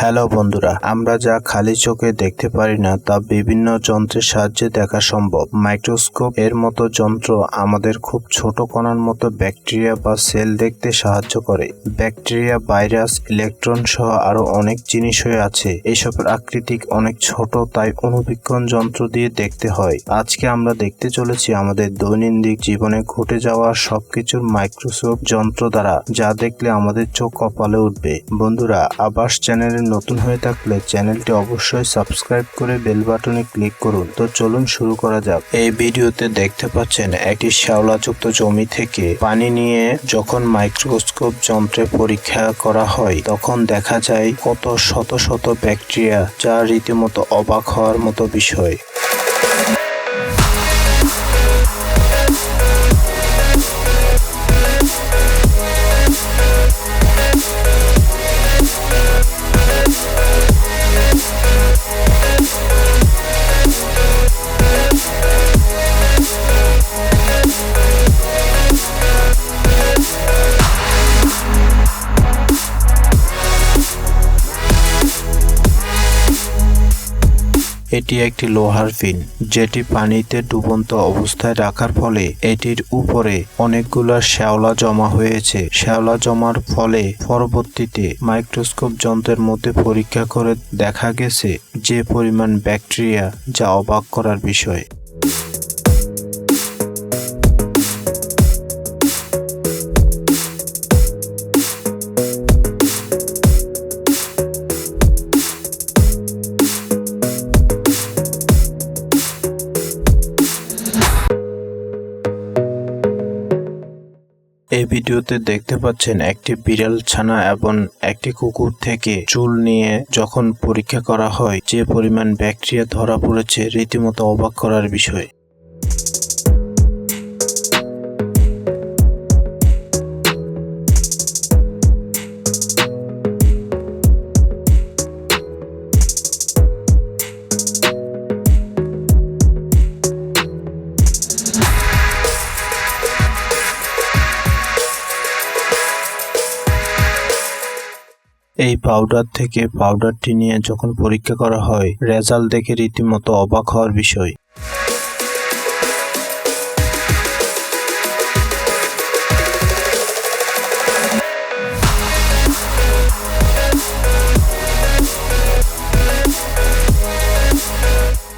Hello বন্ধুরা, আমরা যা খালি চোখে দেখতে পারি না তা বিভিন্ন যন্ত্রের সাহায্যে দেখা সম্ভব। মাইক্রোস্কোপ এর মতো যন্ত্র আমাদের খুব ছোট কণার মতো ব্যাকটেরিয়া বা সেল দেখতে সাহায্য করে। ব্যাকটেরিয়া, ভাইরাস, ইলেকট্রন সহ আরো অনেক জিনিসই আছে। এসবের আকৃতি অনেক ছোট, তাই অণুবীক্ষণ যন্ত্র দিয়ে দেখতে হয়। আজকে আমরা দেখতে চলেছি আমাদের দৈনন্দিন জীবনে ঘটে যাওয়া সবকিছুর মাইক্রোস্কোপ যন্ত্র দ্বারা, যা দেখলে আমাদের চোখ কপালে উঠবে। বন্ধুরা, আবাস চ্যানেলে নতুন হয়ে থাকলে চ্যানেলটি অবশ্যই সাবস্ক্রাইব করে বেল বাটনে ক্লিক করুন। তো চলুন শুরু করা যাক। এই ভিডিওতে দেখতে পাচ্ছেন একটি শ্যাওলাযুক্ত জমি থেকে পানি নিয়ে যখন মাইক্রোস্কোপ যন্ত্রে পরীক্ষা করা হয় তখন দেখা যায় কত শত শত ব্যাকটেরিয়া, যা রীতিমতো অবাক হওয়ার মতো বিষয়। এটি একটি লোহার পিন, যেটি পানিতে ডুবন্ত অবস্থায় রাখার ফলে এটির উপরে অনেকগুলো শ্যাওলা জমা হয়েছে। শ্যাওলা জমার ফলে পরবর্তীতে মাইক্রোস্কোপ যন্ত্রের মধ্যে পরীক্ষা করে দেখা গেছে যে পরিমাণ ব্যাকটেরিয়া, যা অবাক করার বিষয়। এই ভিডিওতে দেখতে পাচ্ছেন একটি বিড়াল ছানা এবং একটি কুকুর থেকে চুল নিয়ে যখন পরীক্ষা করা হয় যে পরিমাণ ব্যাকটেরিয়া ধরা পড়েছে, রীতিমতো অবাক করার বিষয়। এই পাউডার থেকে পাউডারটি নিয়ে যখন পরীক্ষা করা হয়, রেজাল্ট দেখে রীতিমতো অবাক হওয়ার বিষয়।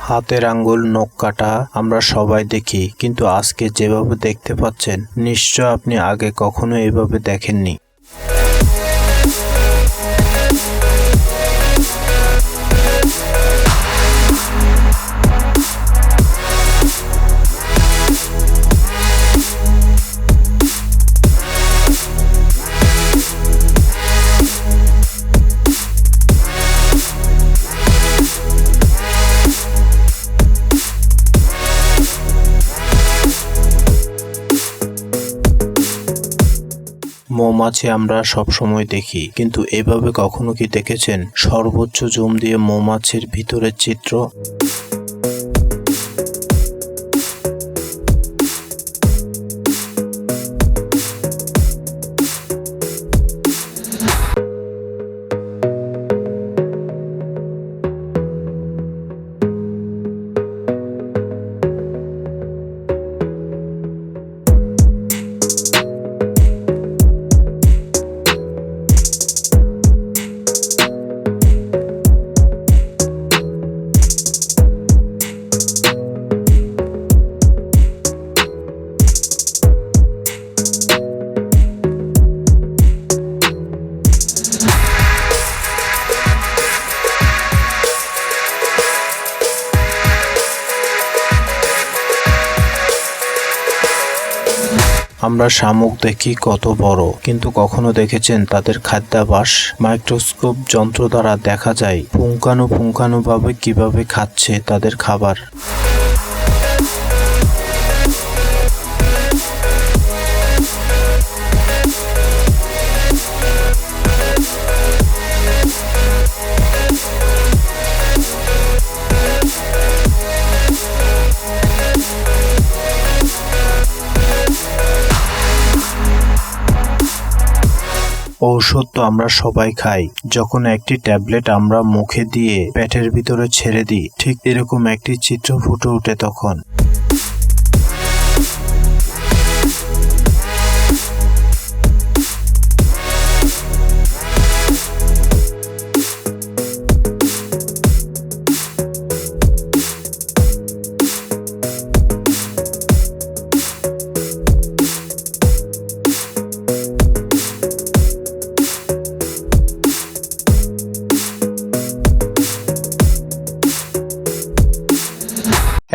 হাতের আঙ্গুল, নখ কাটা আমরা সবাই দেখি, কিন্তু আজকে যেভাবে দেখতে পাচ্ছেন নিশ্চয় আপনি আগে কখনো এভাবে দেখেননি। মৌমাছি আমরা সব সময় দেখি, কিন্তু এভাবে কখনো কি দেখেছেন সর্বোচ্চ জুম দিয়ে মৌমাছির ভিতরের চিত্র? আমরা শামুক দেখি কত বড়, কিন্তু কখনো দেখেছেন তাদের খাদ্যাভ্যাস? মাইক্রোস্কোপ যন্ত্র দ্বারা দেখা যায় পুঙ্খানুপুঙ্খানুভাবে কিভাবে খাচ্ছে তাদের খাবার। ঔষধ তো আমরা সবাই খাই। যখন একটি ট্যাবলেট আমরা মুখে দিয়ে পেটের ভিতরে ছেড়ে দিই, ঠিক এরকম একটি চিত্র ফুটে ওঠে তখন।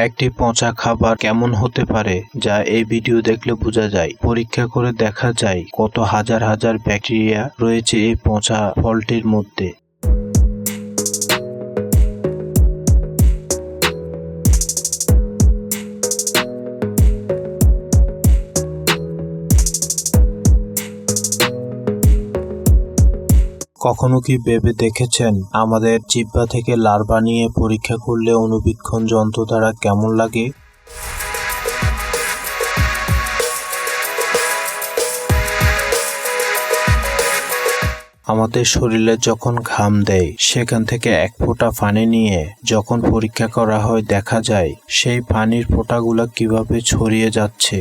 একটি পচা খাবার কেমন হতে পারে যা এই ভিডিও দেখলে বোঝা যায়। পরীক্ষা করে দেখা যায় কত হাজার হাজার ব্যাকটেরিয়া রয়েছে এই পচা ফলটির মধ্যে। কখনো কি ভেবে দেখেছেন আমাদের জিহ্বা থেকে লার্ভা নিয়ে পরীক্ষা করলে অণুবীক্ষণ যন্ত্র দ্বারা কেমন লাগে? আমাদের শরীরে যখন ঘাম দেয় সেখান থেকে এক ফোঁটা পানি নিয়ে যখন পরীক্ষা করা হয় দেখা যায় সেই পানির ফোঁটাগুলো কিভাবে ছড়িয়ে যাচ্ছে।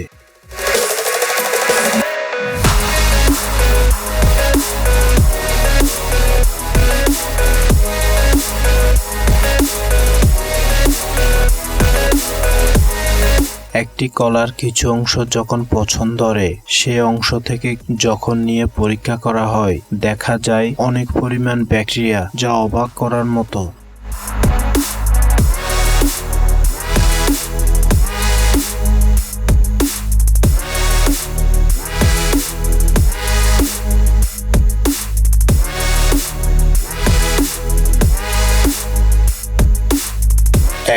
একটি কলার কিছু অংশ যখন পছন্দ ধরে সে অংশ থেকে যখন নিয়ে পরীক্ষা করা হয় দেখা যায় অনেক পরিমাণ ব্যাকটেরিয়া, যা অবাক করার মতো।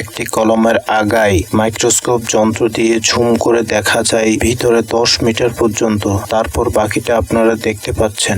একটি কলমের আগায় মাইক্রোস্কোপ যন্ত্র দিয়ে ঝুম করে দেখা যায় ভিতরে 10 মিটার পর্যন্ত। তারপর বাকিটা আপনারা দেখতে পাচ্ছেন।